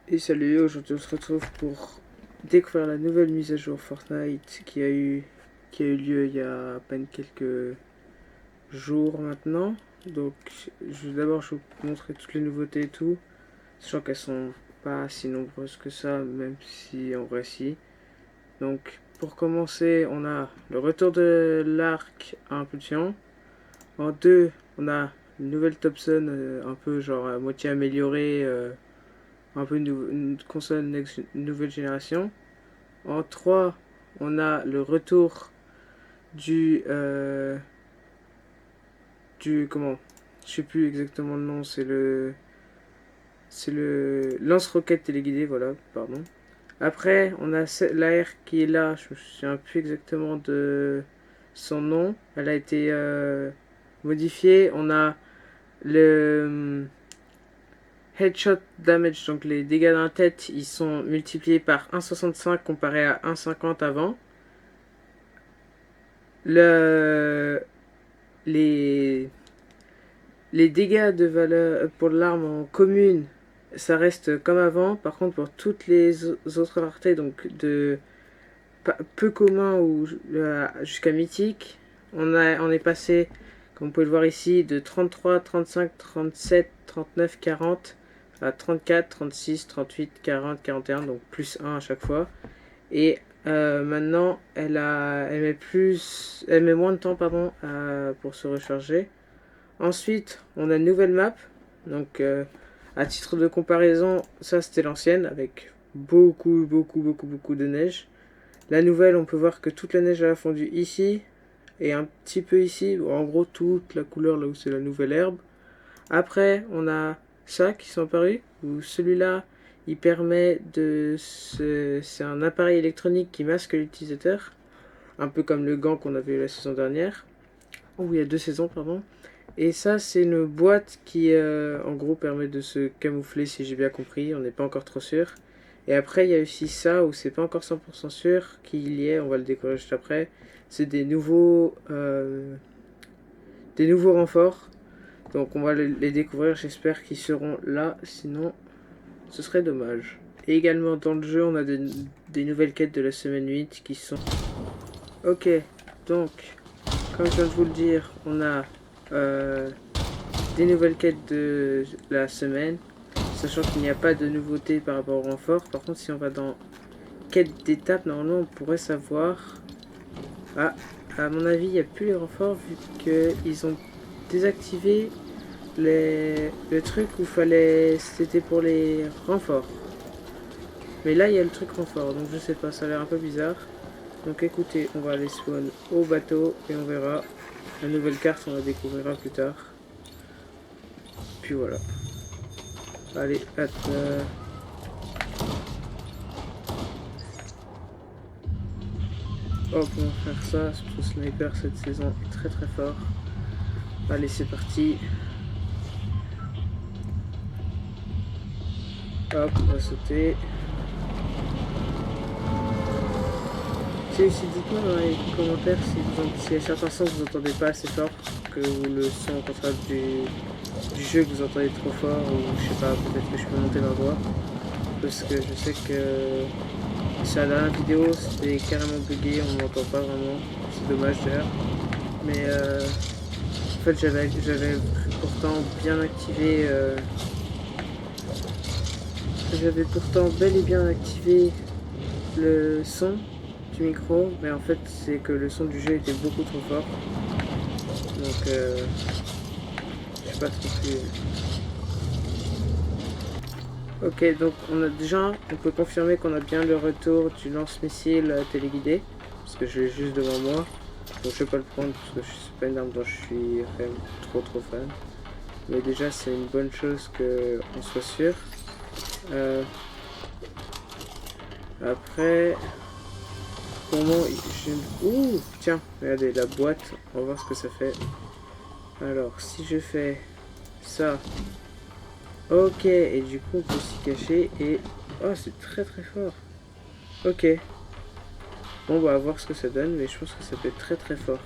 Et salut, aujourd'hui on se retrouve pour découvrir la nouvelle mise à jour Fortnite qui a eu lieu il y a à peine quelques jours maintenant. Donc d'abord je vais vous montrer toutes les nouveautés et tout, sachant qu'elles sont pas si nombreuses que ça, même si en vrai si. Donc pour commencer, on a le retour de l'arc à impulsion. En deux, on a une nouvelle Thompson, un peu genre à moitié améliorée, un peu une console nouvelle génération. En 3, on a le retour du. Comment. Je sais plus exactement le nom, c'est le. C'est le lance-roquette téléguidé, voilà, pardon. Après, on a l'AR qui est là, je me souviens plus exactement de son nom. Elle a été modifiée. On a le headshot damage, donc les dégâts dans la tête, ils sont multipliés par 1,65 comparé à 1,50 avant. Le, les, les dégâts de valeur pour l'arme en commune, ça reste comme avant. Par contre, pour toutes les autres raretés, donc de peu commun ou jusqu'à mythique, on est passé, comme vous pouvez le voir ici, de 33, 35, 37, 39, 40 à 34, 36, 38, 40, 41, donc plus 1 à chaque fois. Et maintenant, elle met moins de temps pardon, pour se recharger. Ensuite, on a une nouvelle map. Donc, à titre de comparaison, ça c'était l'ancienne avec beaucoup de neige. La nouvelle, on peut voir que toute la neige a fondu ici et un petit peu ici. En gros, toute la couleur là où c'est la nouvelle herbe. Après, on a ça qui sont apparus. Où celui-là, il permet de. C'est un appareil électronique qui masque l'utilisateur. Un peu comme le gant qu'on avait eu la saison dernière. Ou il y a 2 saisons, pardon. Et ça, c'est une boîte qui, en gros, permet de se camoufler, si j'ai bien compris. On n'est pas encore trop sûr. Et après, il y a aussi ça, où c'est pas encore 100% sûr qu'il y est. On va le découvrir juste après. C'est des nouveaux renforts. Donc, on va les découvrir. J'espère qu'ils seront là. Sinon, ce serait dommage. Et également, dans le jeu, on a des nouvelles quêtes de la semaine 8 qui sont... Ok, donc, comme je viens de vous le dire, on a... des nouvelles quêtes de la semaine, sachant qu'il n'y a pas de nouveautés par rapport au renfort. Par contre, si on va dans quête d'étape, normalement on pourrait savoir. Ah, à mon avis, il n'y a plus les renforts vu qu'ils ont désactivé le truc où fallait. C'était pour les renforts. Mais là, il y a le truc renfort, donc je sais pas, ça a l'air un peu bizarre. Donc écoutez, on va aller spawn au bateau et on verra. La nouvelle carte, on la découvrira plus tard. Puis voilà. Allez, hop. Hop, on va faire ça. Ce sniper cette saison est très fort. Allez, c'est parti. Hop, on va sauter. Aussi, dites-moi dans les commentaires s'il y a certains sons que vous n'entendez pas assez fort, que le son au contraire du jeu que vous entendez trop fort, ou je sais pas, peut-être que je peux monter ma voix. Parce que je sais que sur la dernière vidéo c'était carrément bugué, on m'entend pas vraiment, c'est dommage d'ailleurs. Mais en fait j'avais pourtant bien activé, j'avais pourtant bel et bien activé le son du micro, mais en fait c'est que le son du jeu était beaucoup trop fort. Donc je sais pas trop plus. Ok, donc on peut confirmer qu'on a bien le retour du lance-missile téléguidé, parce que je l'ai juste devant moi. Donc je vais pas le prendre parce que c'est pas une arme dont je suis vraiment trop fan. Mais déjà c'est une bonne chose qu'on soit sûr. Après, pour moi, ouh, tiens, regardez la boîte, on va voir ce que ça fait. Alors, si je fais ça, ok, et du coup on peut s'y cacher et... Oh, c'est très fort. Ok. Bon, on va voir ce que ça donne, mais je pense que ça peut être très fort.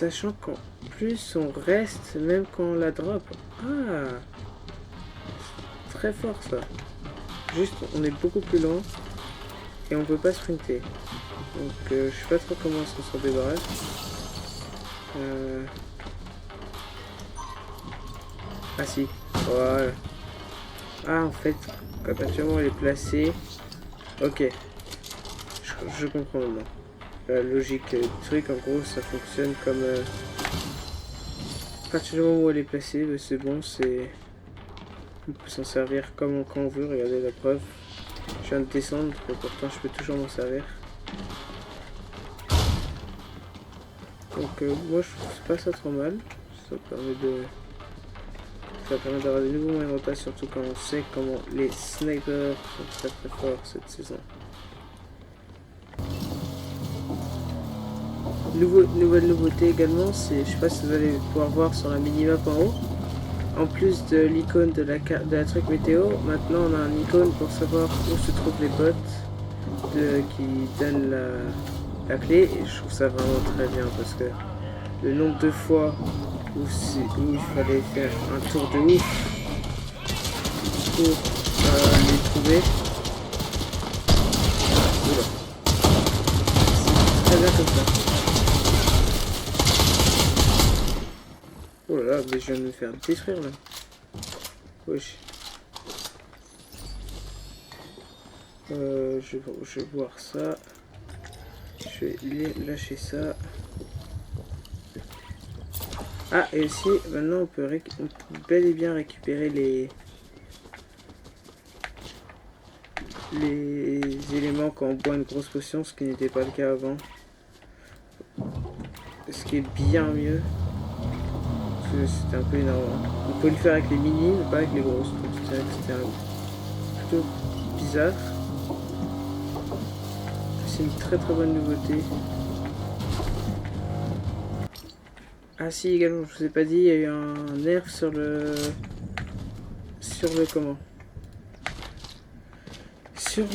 Sachant qu'en plus on reste même quand on la drop. Ah, très fort ça. Juste on est beaucoup plus lent et on peut pas sprinter. Donc je sais pas trop comment on s'en débarrasse. Ah si, voilà. Ah en fait, quand actuellement elle est placée. Ok, je comprends maintenant. La logique du truc, en gros, ça fonctionne comme... à partir du moment où elle est placée, bah, c'est bon, c'est... On peut s'en servir comme quand on veut, regardez la preuve. Je viens de descendre, et pourtant je peux toujours m'en servir. Donc moi je trouve pas ça trop mal. Ça permet de... Ça permet d'avoir des nouveaux moyens de repas, surtout quand on sait comment les snipers sont très très forts cette saison. Nouvelle nouveauté également, c'est, je sais pas si vous allez pouvoir voir sur la minimap en haut, en plus de l'icône de la truc météo, maintenant on a un icône pour savoir où se trouvent les bots qui donnent la clé, et je trouve ça vraiment très bien parce que le nombre de fois où il fallait faire un tour de ouf pour les trouver, oula, c'est très bien comme ça. Oh là là, mais je viens de me faire détruire là. Wesh. Je vais voir ça. Je vais lâcher ça. Ah, et aussi, maintenant on peut bel et bien récupérer les éléments quand on boit une grosse potion, ce qui n'était pas le cas avant. Ce qui est bien mieux. C'était un peu énorme. On peut le faire avec les mini, mais pas avec les grosses. Donc c'était plutôt bizarre. C'est une très très bonne nouveauté. Ah si, également, je vous ai pas dit, il y a eu un nerf sur le comment, sur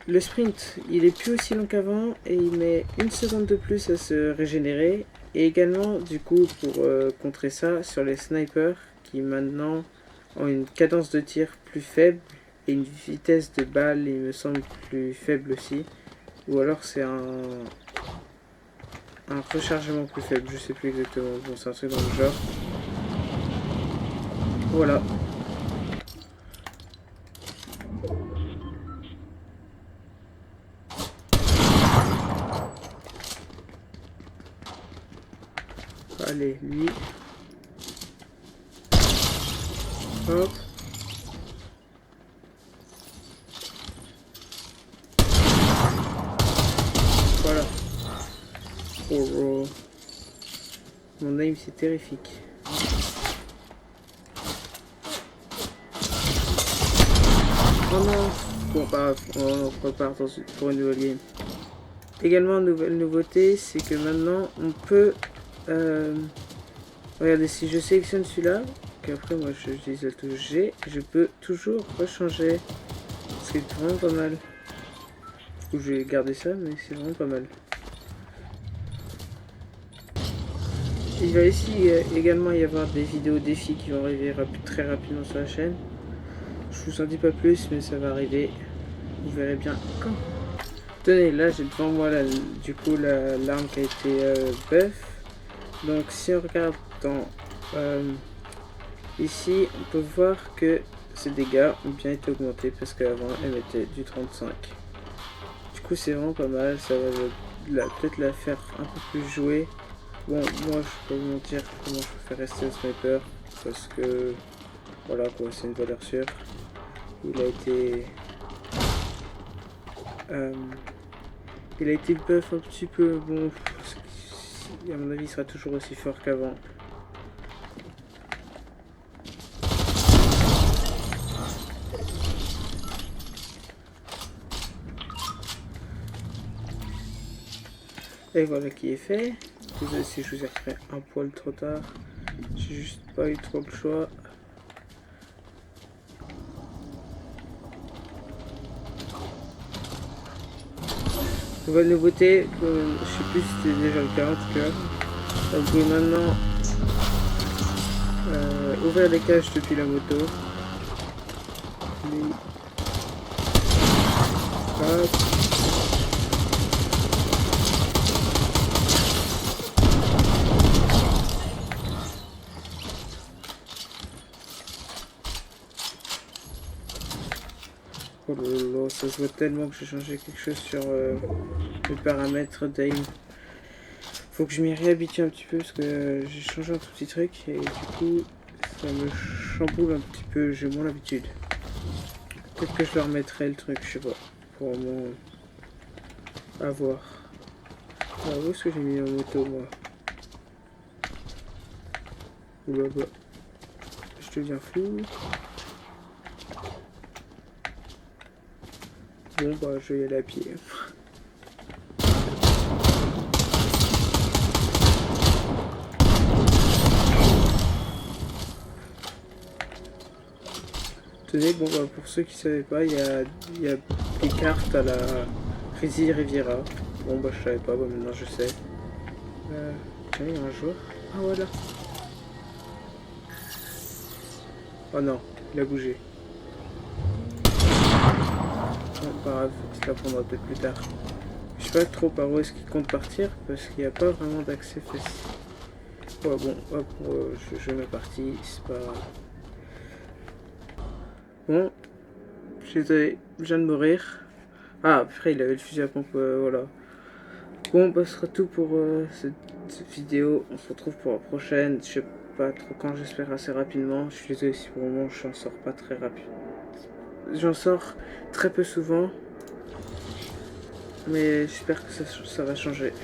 le sprint. Il est plus aussi long qu'avant et il met 1 seconde de plus à se régénérer. Et également, du coup, pour contrer ça, sur les snipers qui maintenant ont une cadence de tir plus faible et une vitesse de balle, il me semble, plus faible aussi. Ou alors c'est un rechargement plus faible, je sais plus exactement. Bon, c'est un truc dans le genre. Voilà. Allez, lui. Hop. Voilà. Oh, oh. Mon aim c'est terrifique. Oh non. Bon bah on repart pour une nouvelle game. Également nouvelle nouveauté, c'est que maintenant on peut regardez, si je sélectionne celui-là, qu'après moi j'utilise la touche G, je peux toujours rechanger. C'est vraiment pas mal. Du coup je vais garder ça, mais c'est vraiment pas mal. Il va ici également y avoir des vidéos défis qui vont arriver très rapidement sur la chaîne. Je vous en dis pas plus, mais ça va arriver. Vous verrez bien quand. Tenez, là j'ai devant moi du coup l'arme qui a été buff. Donc si on regarde dans ici, on peut voir que ses dégâts ont bien été augmentés parce qu'avant elle était du 35. Du coup c'est vraiment pas mal, ça va peut-être la faire un peu plus jouer. Bon, moi je peux vous mentir comment je préfère rester au sniper parce que voilà quoi, c'est une valeur sûre. Il a été buff un petit peu, bon, à mon avis il sera toujours aussi fort qu'avant. Et voilà qui est fait. Désolé si je vous ai refait un poil trop tard. J'ai juste pas eu trop le choix. Nouvelle nouveauté, je sais plus si c'était déjà le cas en tout cas. Donc oui, maintenant, ouvrir les cages depuis la moto. Hop. Oh là là, ça se voit tellement que j'ai changé quelque chose sur les paramètres d'aim. Faut que je m'y réhabitue un petit peu parce que j'ai changé un tout petit truc et du coup ça me chamboule un petit peu, j'ai moins l'habitude. Peut-être que je leur remettrai le truc, je sais pas. Pour le moment, à voir. Ah, où est-ce que j'ai mis ma moto moi? Ou là-bas. Je deviens fou. Bon bah je vais y aller à pied. Tenez, bon bah pour ceux qui savaient pas, il y a des cartes à la Risi Riviera. Bon bah je savais pas, bah maintenant je sais. Tiens, il y a un joueur. Ah voilà. Oh non, il a bougé. Bon, pas grave, ça prendra peut-être plus tard. Je sais pas trop par où est-ce qu'il compte partir parce qu'il n'y a pas vraiment d'accès facile. Ouais, bon, hop, je mets parti, c'est pas. Bon, je suis désolé, je viens de mourir. Ah, après il avait le fusil à pompe, voilà. Bon, bah, ce sera tout pour cette vidéo. On se retrouve pour la prochaine. Je sais pas trop quand, j'espère assez rapidement. Je suis désolé si pour le moment j'en sors pas très rapide. J'en sors très peu souvent. Mais j'espère que ça va changer.